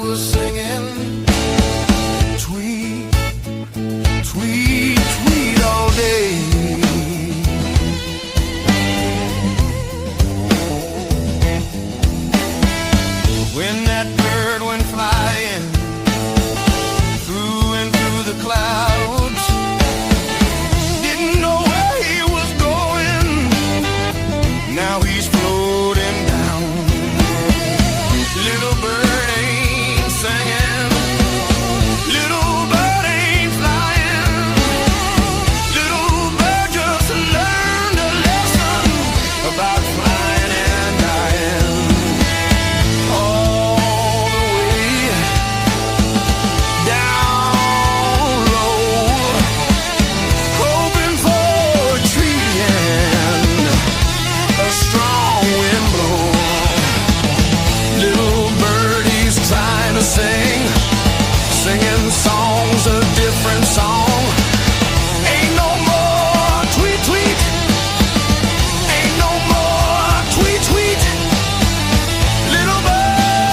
was singing, tweet, tweet, tweet all day. When that bird went flying through and through the clouds, didn't know where he was going, now he's floating down. Little bird ain't singing, little bird ain't flying, little bird just learned a lesson about flying and dying. All the way down low, hoping for a treaty and a strong wind blow. Little birdie's trying to sing, singing songs, a different song. Ain't no more tweet, tweet. Ain't no more tweet, tweet. Little bird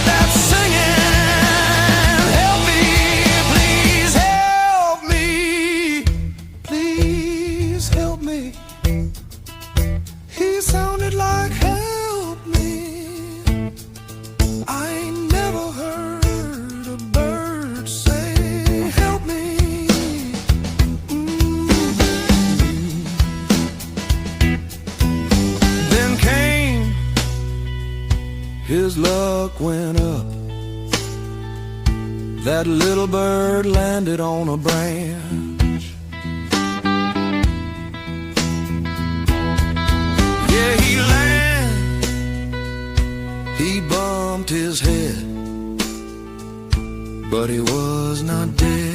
that's singing, help me, please help me. Please help me. He sounded like help me. I ain't never heard a bird say help me. Then came his luck went up. That little bird landed on a branch. Yeah, he landed, he bumped his head, but he was not dead.